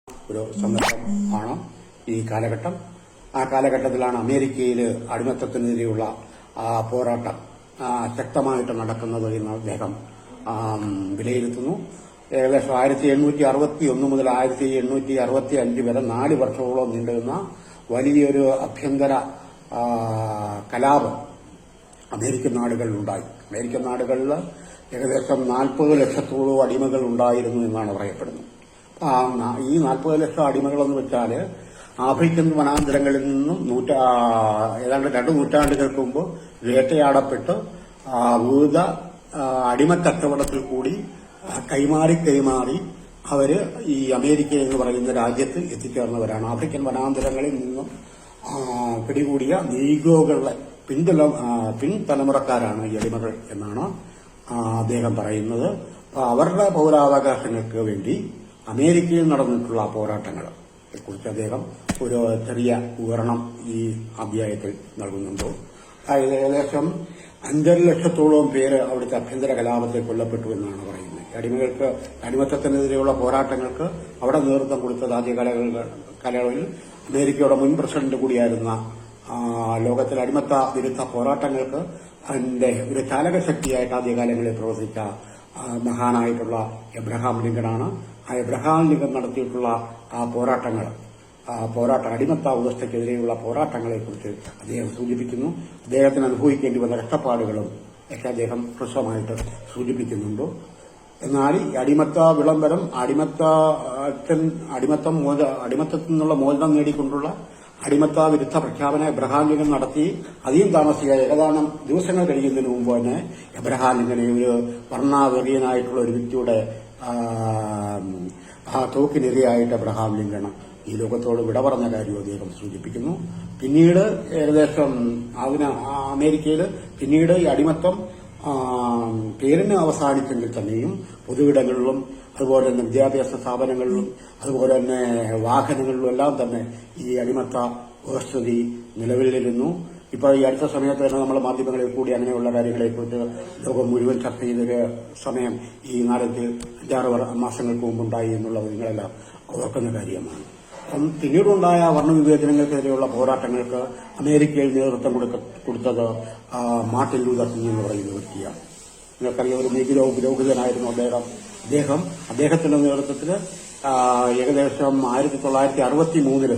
ഒരു സന്ദർഭം ആണ് ഈ കാലഘട്ടം. ആ കാലഘട്ടത്തിലാണ് അമേരിക്കയിൽ അടിമത്തത്തിനെതിരെയുള്ള പോരാട്ടം ശക്തമായിട്ട് നടക്കുന്നത് എന്ന് അദ്ദേഹം വിലയിരുത്തുന്നു. ഏകദേശം 1861 മുതൽ 1865 വരെ 4 വർഷത്തോളം നീണ്ടുനിന്ന വലിയൊരു അഭ്യന്തര കലാപം അമേരിക്കൻ നാടുകളിലുണ്ടായി. അമേരിക്കൻ നാടുകളിൽ ഏകദേശം 40 ലക്ഷത്തോളം അടിമകൾ ഉണ്ടായിരുന്നു എന്നാണ് പറയപ്പെടുന്നത്. ഈ 40 ലക്ഷം അടിമകളെന്ന് വെച്ചാൽ ആഫ്രിക്കൻ വനാന്തരങ്ങളിൽ നിന്നും ഏതാണ്ട് 2 നൂറ്റാണ്ടുകൾക്ക് മുമ്പ് വേട്ടയാടപ്പെട്ട് വിവിധ അടിമക്കച്ചവടത്തിൽ കൂടി കൈമാറി അവര് ഈ അമേരിക്ക എന്ന് പറയുന്ന രാജ്യത്ത് എത്തിച്ചേർന്നവരാണ്. ആഫ്രിക്കൻ വനാന്തരങ്ങളിൽ നിന്നും പിടികൂടിയ നീഗ്രോകളുടെ പിൻതലമുറക്കാരാണ് ഈ അടിമകൾ എന്നാണ് അദ്ദേഹം പറയുന്നത്. അവരുടെ പൗരാവകാശങ്ങൾക്ക് വേണ്ടി അമേരിക്കയിൽ നടന്നിട്ടുള്ള പോരാട്ടങ്ങളെ കുറിച്ച് അദ്ദേഹം ഒരു ചെറിയ വിവരണം ഈ അധ്യായത്തിൽ നൽകുന്നുണ്ട്. അതായത് ഏകദേശം 5.5 ലക്ഷത്തോളം പേര് അവിടുത്തെ അഭ്യന്തര കലാപത്തിൽ കൊല്ലപ്പെട്ടു എന്നാണ് പറയുന്നത്. അടിമത്തത്തിനെതിരെയുള്ള പോരാട്ടങ്ങൾക്ക് അവിടെ നേതൃത്വം കൊടുത്തത് ആദ്യ കാലയളവിൽ അമേരിക്കയുടെ മുൻ പ്രസിഡന്റ് കൂടിയായിരുന്ന ലോകത്തിലെ അടിമത്ത വിരുദ്ധ പോരാട്ടങ്ങൾക്ക് അതിന്റെ ഒരു ചാലകശക്തിയായിട്ട് ആദ്യകാലങ്ങളിൽ പ്രവർത്തിച്ച മഹാനായിട്ടുള്ള എബ്രഹാം ലിങ്കണാണ്. ആ എബ്രഹാം ലിങ്കൺ നടത്തിയിട്ടുള്ള ആ അടിമത്ത വ്യവസ്ഥയ്ക്കെതിരെയുള്ള പോരാട്ടങ്ങളെക്കുറിച്ച് അദ്ദേഹം സൂചിപ്പിക്കുന്നു. അദ്ദേഹത്തിന് അനുഭവിക്കേണ്ടി വന്ന കഷ്ടപ്പാടുകളും ഒക്കെ അദ്ദേഹം ഹ്രസ്വമായിട്ട് സൂചിപ്പിക്കുന്നുണ്ട്. എന്നാൽ ഈ അടിമത്ത വിളംബരം അടിമത്തത്തിൽ നിന്നുള്ള മോചനം നേടിക്കൊണ്ടുള്ള അടിമത്ത വിരുദ്ധ പ്രഖ്യാപനം എബ്രഹാം ലിങ്കൺ നടത്തി അധികം താമസിയാതെ ഏതാനും ദിവസങ്ങൾ കഴിയുന്നതിന് മുമ്പ് തന്നെ എബ്രഹാം ലിങ്കനെ ഒരു വർണ്ണാവെറിയനായിട്ടുള്ള ഒരു വ്യക്തിയുടെ തോക്കിനിരയായിട്ട് എബ്രഹാം ലിങ്കൺ ഈ ലോകത്തോട് വിട പറഞ്ഞ കാര്യം അദ്ദേഹം സൂചിപ്പിക്കുന്നു. പിന്നീട് ഏകദേശം അമേരിക്കയിൽ പിന്നീട് ഈ അടിമത്തം പേരിന് അവസാനിച്ചെങ്കിൽ തന്നെയും പൊതുവിടങ്ങളിലും അതുപോലെ തന്നെ വിദ്യാഭ്യാസ സ്ഥാപനങ്ങളിലും അതുപോലെ തന്നെ വാഹനങ്ങളിലും എല്ലാം തന്നെ ഈ അടിമത്ത വ്യവസ്ഥിതി നിലവിലിരുന്നു. ഇപ്പോൾ ഈ അടുത്ത സമയത്ത് തന്നെ നമ്മൾ മാധ്യമങ്ങളിൽ കൂടി അങ്ങനെയുള്ള കാര്യങ്ങളെക്കുറിച്ച് ലോകം മുഴുവൻ ചർച്ച ചെയ്തൊരു സമയം ഈ 4-5 മാസങ്ങൾക്ക് മുമ്പുണ്ടായി എന്നുള്ളത് നിങ്ങളെല്ലാം ഓർക്കുന്ന കാര്യമാണ്. പിന്നീടുണ്ടായ വർണ്ണവിവേചനങ്ങൾക്കെതിരെയുള്ള പോരാട്ടങ്ങൾക്ക് അമേരിക്കയിൽ നേതൃത്വം കൊടുത്തത് മാർട്ടിൻ ലൂതർ കിങ് എന്ന് പറയുന്ന വ്യക്തിയാണ്. നിങ്ങൾക്കറിയാം, ഒരു നീഗ്രോ പുരോഹിതനായിരുന്നു അദ്ദേഹത്തിന്റെ നേതൃത്വത്തിൽ ഏകദേശം 1963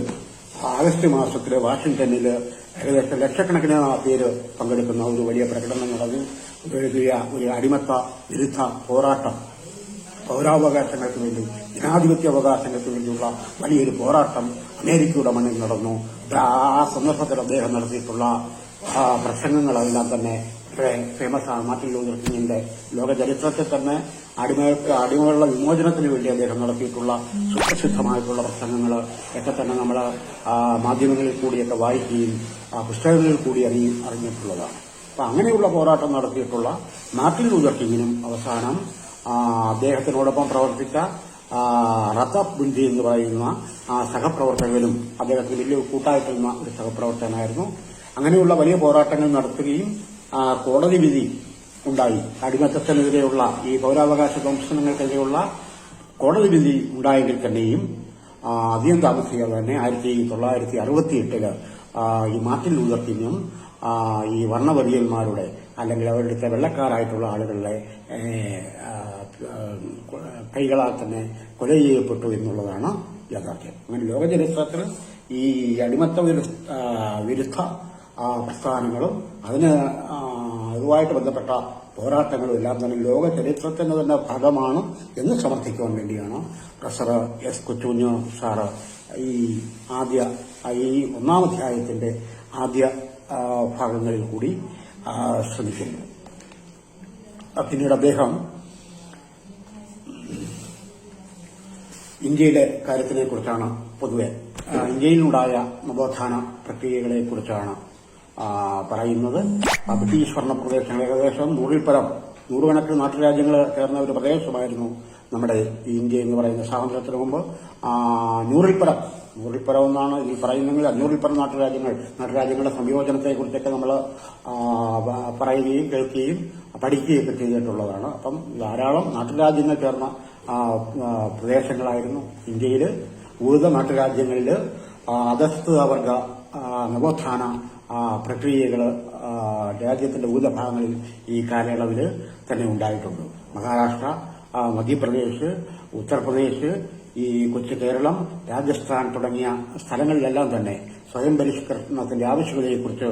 ആഗസ്റ്റ് മാസത്തില് വാഷിംഗ്ടണിൽ ഏകദേശം ലക്ഷക്കണക്കിന് പേര് പങ്കെടുക്കുന്ന ഒരു വലിയ പ്രകടനം നടന്നു എഴുതിയ ഒരു അടിമത്ത വിരുദ്ധ പോരാട്ടം, പൗരാവകാശങ്ങൾക്ക് വേണ്ടി, ജനാധിപത്യ അവകാശങ്ങൾക്ക് വേണ്ടിയുള്ള വലിയൊരു പോരാട്ടം അമേരിക്കയുടെ മണ്ണിൽ നടന്നു. ആ സന്ദർഭത്തിൽ അദ്ദേഹം നടത്തിയിട്ടുള്ള പ്രസംഗങ്ങളെല്ലാം തന്നെ ഫേമസ് ആണ്. മാർട്ടിൻ ലൂതർ കിങ്ങിന്റെ ലോക ചരിത്രത്തിൽ തന്നെ അടിമകളുടെ വിമോചനത്തിന് വേണ്ടി അദ്ദേഹം നടത്തിയിട്ടുള്ള സുപ്രസിദ്ധമായിട്ടുള്ള പ്രസംഗങ്ങൾ ഒക്കെ തന്നെ നമ്മൾ മാധ്യമങ്ങളിൽ കൂടിയൊക്കെ വായിക്കുകയും പുസ്തകങ്ങളിൽ കൂടി അറിഞ്ഞിട്ടുള്ളതാണ്. അപ്പൊ അങ്ങനെയുള്ള പോരാട്ടം നടത്തിയിട്ടുള്ള മാർട്ടിൻ ലൂതർ കിങ്ങിനും അവസാനം അദ്ദേഹത്തിനോടൊപ്പം പ്രവർത്തിച്ച റതബ് ബുൻഡി എന്ന് പറയുന്ന സഹപ്രവർത്തകനും അദ്ദേഹത്തിന് വലിയ കൂട്ടായിട്ടുള്ള ഒരു സഹപ്രവർത്തകനായിരുന്നു. അങ്ങനെയുള്ള വലിയ പോരാട്ടങ്ങൾ നടത്തുകയും കോടതി വിധി ഉണ്ടായി. അടിമത്തത്തിനെതിരെയുള്ള ഈ പൗരാവകാശ ധ്വംസനങ്ങൾക്കെതിരെയുള്ള കോടതി വിധി ഉണ്ടായെങ്കിൽ തന്നെയും അധികം താമസിയാതെ തന്നെ 1968 ഈ മാർട്ടിൻ ലൂതർ കിങ്ങും ഈ വർണ്ണവരിയന്മാരുടെ അല്ലെങ്കിൽ അവരുടെ വെള്ളക്കാരായിട്ടുള്ള ആളുകളുടെ കൈകളാൽ തന്നെ കൊല ചെയ്യപ്പെട്ടു എന്നുള്ളതാണ് യാഥാർത്ഥ്യം. അങ്ങനെ ലോക ചരിത്രത്തിൽ ഈ അടിമത്ത വിരുദ്ധ പ്രസ്ഥാനങ്ങളും അതുമായിട്ട് ബന്ധപ്പെട്ട പോരാട്ടങ്ങളും എല്ലാം തന്നെ ലോക ചരിത്രത്തിന്റെ തന്നെ ഭാഗമാണ് എന്ന് സമർത്ഥിക്കുവാൻ വേണ്ടിയാണ് പ്രൊഫസർ എസ് കൊച്ചുകുഞ്ഞ് സാറ് ഈ 1-ാം അധ്യായത്തിന്റെ ആദ്യ ഭാഗങ്ങളിൽ കൂടി ശ്രമിക്കുന്നത്. പിന്നീട് അദ്ദേഹം ഇന്ത്യയിലെ കാര്യത്തിനെ കുറിച്ചാണ്, പൊതുവെ ഇന്ത്യയിലുണ്ടായ നവോത്ഥാന പ്രക്രിയകളെ കുറിച്ചാണ് പറയുന്നത്. ബ്രിട്ടീഷ് ഭരണപ്രദേശങ്ങൾ ഏകദേശം 100-കണക്കിന് നാട്ടുരാജ്യങ്ങൾ ചേർന്ന ഒരു പ്രദേശമായിരുന്നു നമ്മുടെ ഇന്ത്യ എന്ന് പറയുന്ന സ്വാതന്ത്ര്യത്തിന് മുമ്പ്. 100-ൽ എന്നാണ് ഈ പറയുന്നെങ്കിൽ 500-ൽ നാട്ടുരാജ്യങ്ങളുടെ സംയോജനത്തെക്കുറിച്ചൊക്കെ നമ്മൾ പറയുകയും കേൾക്കുകയും പഠിക്കുകയൊക്കെ ചെയ്തിട്ടുള്ളതാണ്. അപ്പം ധാരാളം നാട്ടുരാജ്യങ്ങൾ ചേർന്ന പ്രദേശങ്ങളായിരുന്നു ഇന്ത്യയിൽ. വിവിധ നാട്ടുരാജ്യങ്ങളിൽ അധസ്ഥിത വർഗ നവോത്ഥാന പ്രക്രിയകൾ രാജ്യത്തിന്റെ വിവിധ ഭാഗങ്ങളിൽ ഈ കാലയളവിൽ തന്നെ ഉണ്ടായിട്ടുണ്ട്. മഹാരാഷ്ട്ര, മധ്യപ്രദേശ്, ഉത്തർപ്രദേശ്, ഈ കൊച്ചു കേരളം, രാജസ്ഥാൻ തുടങ്ങിയ സ്ഥലങ്ങളിലെല്ലാം തന്നെ സ്വയം പരിഷ്കരണത്തിന്റെ ആവശ്യകതയെക്കുറിച്ച്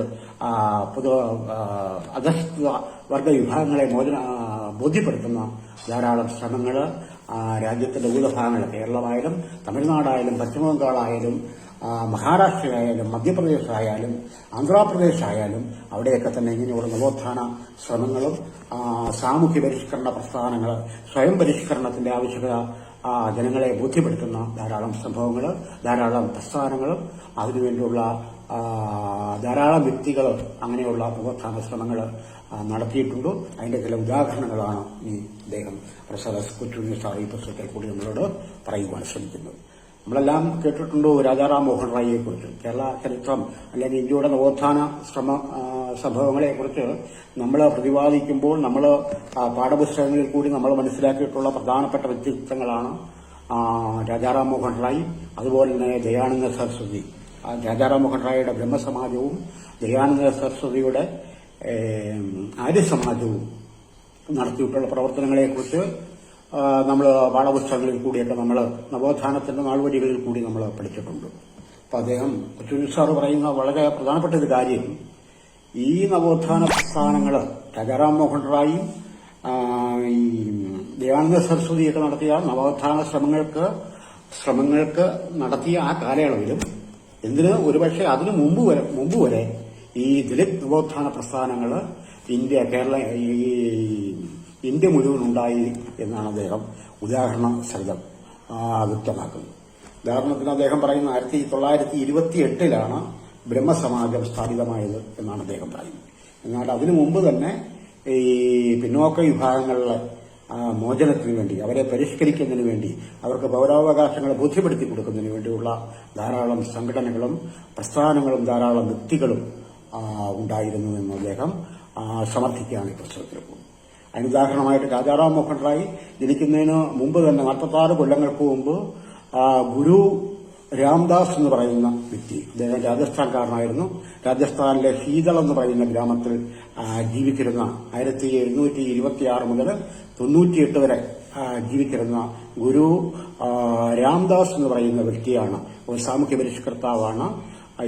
അധസ്ഥിത വർഗ വിഭാഗങ്ങളെ ബോധ്യപ്പെടുത്തുന്ന ധാരാളം ശ്രമങ്ങൾ രാജ്യത്തിന്റെ വിവിധ ഭാഗങ്ങൾ, കേരളമായാലും തമിഴ്നാടായാലും പശ്ചിമബംഗാളായാലും മഹാരാഷ്ട്രയായാലും മധ്യപ്രദേശായാലും ആന്ധ്രാപ്രദേശായാലും അവിടെയൊക്കെ തന്നെ ഇങ്ങനെയുള്ള നവോത്ഥാന ശ്രമങ്ങളും സാമൂഹ്യ പരിഷ്കരണ പ്രസ്ഥാനങ്ങൾ, സ്വയം പരിഷ്കരണത്തിന്റെ ആവശ്യകത ജനങ്ങളെ ബോധ്യപ്പെടുത്തുന്ന ധാരാളം സംഭവങ്ങൾ, ധാരാളം പ്രസ്ഥാനങ്ങളും അതിനുവേണ്ടിയുള്ള ധാരാളം വ്യക്തികൾ അങ്ങനെയുള്ള നവോത്ഥാന ശ്രമങ്ങൾ നടത്തിയിട്ടുണ്ട്. അതിന്റെ ചില ഉദാഹരണങ്ങളാണ് ഈ അദ്ദേഹം പ്രൊഫസർ എസ് കൊച്ചുണ്ണി സാർ ഈ പുസ്തകത്തിൽ കൂടി നമ്മളോട് പറയുവാൻ ശ്രമിക്കുന്നത്. നമ്മളെല്ലാം കേട്ടിട്ടുണ്ട് രാജാറാം മോഹൻ റായിയെ കുറിച്ച്. കേരള ചരിത്രം അല്ലെങ്കിൽ ഇന്ത്യയുടെ നവോത്ഥാന സംഭവങ്ങളെക്കുറിച്ച് നമ്മൾ പ്രതിപാദിക്കുമ്പോൾ നമ്മൾ പാഠപുസ്തകങ്ങളിൽ കൂടി നമ്മൾ മനസ്സിലാക്കിയിട്ടുള്ള പ്രധാനപ്പെട്ട വ്യക്തിത്വങ്ങളാണ് രാജാറാം മോഹൻ റായ്, അതുപോലെ തന്നെ ദയാനന്ദ സരസ്വതി. രാജാറാം മോഹൻ റായിയുടെ ബ്രഹ്മസമാജവും ദയാനന്ദ സരസ്വതിയുടെ ആര്യസമാജവും നടത്തിയിട്ടുള്ള പ്രവർത്തനങ്ങളെക്കുറിച്ച് നമ്മൾ പാഠപുസ്തകങ്ങളിൽ കൂടിയൊക്കെ നമ്മൾ നവോത്ഥാനത്തിന്റെ നാൾവഴികളിൽ കൂടി നമ്മൾ പഠിച്ചിട്ടുണ്ട്. അപ്പൊ അദ്ദേഹം കൊച്ചുണ്ണി സാറ് പറയുന്ന വളരെ പ്രധാനപ്പെട്ട ഒരു കാര്യം, ഈ നവോത്ഥാന പ്രസ്ഥാനങ്ങൾ രാജാറാം മോഹൻ റായും ഈ ദയാനന്ദ സരസ്വതിയൊക്കെ നടത്തിയ നവോത്ഥാന ശ്രമങ്ങൾക്ക് നടത്തിയ ആ കാലയളവിലും എന്തിന് ഒരുപക്ഷെ അതിനു മുമ്പ് വരെ ഈ ദലിത് നവോത്ഥാന പ്രസ്ഥാനങ്ങൾ ഇന്ത്യ മുഴുവൻ ഉണ്ടായി എന്നാണ് അദ്ദേഹം ഉദാഹരണ സഹിതം വ്യക്തമാക്കുന്നത്. ഉദാഹരണത്തിന് അദ്ദേഹം പറയുന്ന 1928 ബ്രഹ്മസമാജം സ്ഥാപിതമായത് എന്നാണ് അദ്ദേഹം പറയുന്നത്. എന്നാൽ അതിനു മുമ്പ് തന്നെ ഈ പിന്നോക്ക വിഭാഗങ്ങളിലെ മോചനത്തിന് വേണ്ടി, അവരെ പരിഷ്കരിക്കുന്നതിന് വേണ്ടി, അവർക്ക് പൗരാവകാശങ്ങളെ ബോധ്യപ്പെടുത്തി കൊടുക്കുന്നതിന് വേണ്ടിയുള്ള ധാരാളം സംഘടനകളും പ്രസ്ഥാനങ്ങളും ധാരാളം വ്യക്തികളും ഉണ്ടായിരുന്നു എന്ന് അദ്ദേഹം സമർത്ഥിക്കുകയാണ് ഈ പുസ്തകത്തിൽ. അതിനുദാഹരണമായിട്ട് രാജാറാം മോഹൻ റായ് ജനിക്കുന്നതിന് മുമ്പ് തന്നെ 46 കൊല്ലങ്ങൾക്ക് മുമ്പ് ഗുരു രാംദാസ് എന്ന് പറയുന്ന വ്യക്തി, അദ്ദേഹം രാജസ്ഥാൻകാരനായിരുന്നു. രാജസ്ഥാനിലെ ശീതൾ എന്ന് പറയുന്ന ഗ്രാമത്തിൽ ജീവിച്ചിരുന്ന 1726 മുതൽ 98 വരെ ജീവിച്ചിരുന്ന ഗുരു രാംദാസ് എന്ന് പറയുന്ന വ്യക്തിയാണ്. ഒരു സാമൂഹ്യ പരിഷ്കർത്താവാണ്.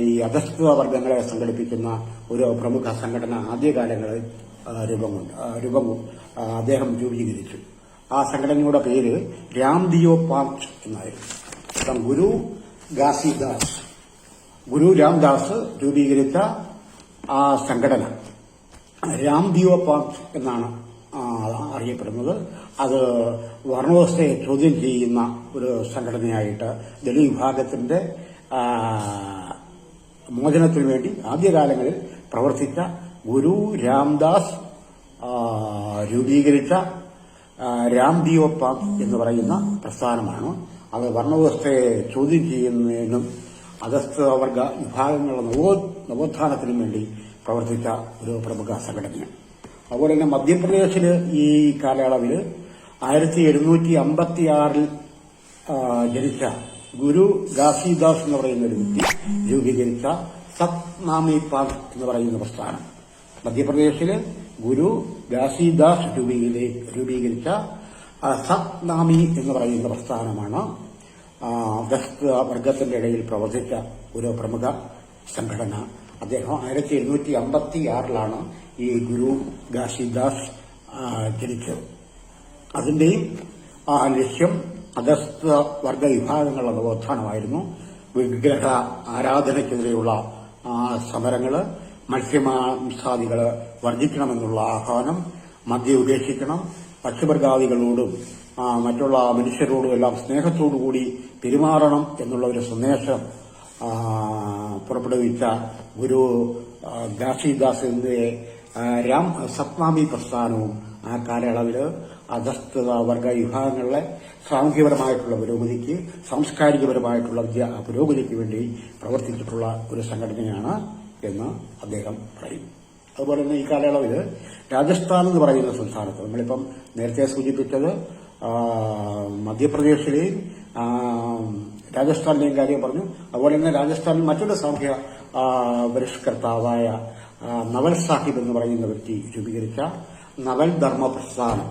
ഈ അധസ്ഥിത വർഗങ്ങളെ സംഘടിപ്പിക്കുന്ന ഒരു പ്രമുഖ സംഘടന ആദ്യകാലങ്ങളിൽ അദ്ദേഹം രൂപീകരിച്ചു. ആ സംഘടനയുടെ പേര് രാംദിയോ പാർട്ട് എന്നായിരുന്നു. ഗുരു രാംദാസ് രൂപീകരിച്ച ആ സംഘടന രാംദിയോ പാർട്ട് എന്നാണ് അറിയപ്പെടുന്നത്. അത് വർണ്ണവ്യവസ്ഥയെ ചോദ്യം ചെയ്യുന്ന ഒരു സംഘടനയായിട്ട് ദളിത് വിഭാഗത്തിന്റെ മോചനത്തിനു വേണ്ടി ആദ്യകാലങ്ങളിൽ പ്രവർത്തിച്ച ഗുരു രാംദാസ് രൂപീകരിച്ച രാംദിയോ പാർട്ട് എന്ന് പറയുന്ന പ്രസ്ഥാനമാണ്. അത് വർണ്ണവ്യവസ്ഥയെ ചോദ്യം ചെയ്യുന്നതിനും അധസ്ഥിത വർഗ വിഭാഗങ്ങളുടെ നവോത്ഥാനത്തിനും വേണ്ടി പ്രവർത്തിച്ച ഒരു പ്രമുഖ സംഘടനയാണ്. അതുപോലെ തന്നെ മധ്യപ്രദേശില് ഈ കാലയളവിൽ 1756 ജനിച്ച ഗുരു ഘാസിദാസ് എന്ന് പറയുന്ന ഒരു വ്യക്തി രൂപീകരിച്ച സത്നാമി പാർട്ട് എന്ന് പറയുന്ന പ്രസ്ഥാനം. മധ്യപ്രദേശില് ഗുരു ഘാസിദാസ് രൂപീകരിച്ച സത്നാമി എന്ന് പറയുന്ന പ്രസ്ഥാനമാണ് അധസ്ഥിത വർഗത്തിന്റെ ഇടയിൽ പ്രവർത്തിച്ച ഒരു പ്രമുഖ സംഘടന. അദ്ദേഹം 1756 ഈ ഗുരു ഘാസിദാസ് ജനിച്ചത്. അതിന്റെയും ലക്ഷ്യം അധസ്ഥിത വർഗ വിഭാഗങ്ങളുടെ നവോത്ഥാനമായിരുന്നു. വിഗ്രഹ ആരാധനയ്ക്കെതിരെയുള്ള സമരങ്ങള്, മത്സ്യമാംസാദികള് വർജിക്കണമെന്നുള്ള ആഹ്വാനം, മദ്യം ഉപേക്ഷിക്കണം, പക്ഷിമൃഗാദികളോടും മറ്റുള്ള മനുഷ്യരോടും എല്ലാം സ്നേഹത്തോടുകൂടി പെരുമാറണം എന്നുള്ള ഒരു സന്ദേശം പുറപ്പെടുവിച്ച ഗുരു ഘാസിദാസിന്റെ സത്നാമി പ്രസ്ഥാനവും ആ കാലയളവിൽ അധസ്ഥിത വർഗ വിഭാഗങ്ങളിലെ സാമൂഹ്യപരമായിട്ടുള്ള പുരോഗതിക്ക്, സാംസ്കാരികപരമായിട്ടുള്ള പുരോഗതിക്ക് വേണ്ടി പ്രവർത്തിച്ചിട്ടുള്ള ഒരു സംഘടനയാണ് എന്ന് അദ്ദേഹം പറയുന്നു. അതുപോലെ തന്നെ ഈ കാലയളവിൽ രാജസ്ഥാൻ എന്ന് പറയുന്ന സംസ്ഥാനത്ത്, നമ്മളിപ്പം നേരത്തെ സൂചിപ്പിച്ചത് മധ്യപ്രദേശിലെയും രാജസ്ഥാനിലെയും കാര്യം പറഞ്ഞു. അതുപോലെ തന്നെ രാജസ്ഥാനിൽ മറ്റൊരു സാമൂഹ്യ പരിഷ്കർത്താവായ നവൽ സാഹിബ് എന്ന് പറയുന്ന വ്യക്തി രൂപീകരിച്ച നവൽ ധർമ്മ പ്രസ്ഥാനം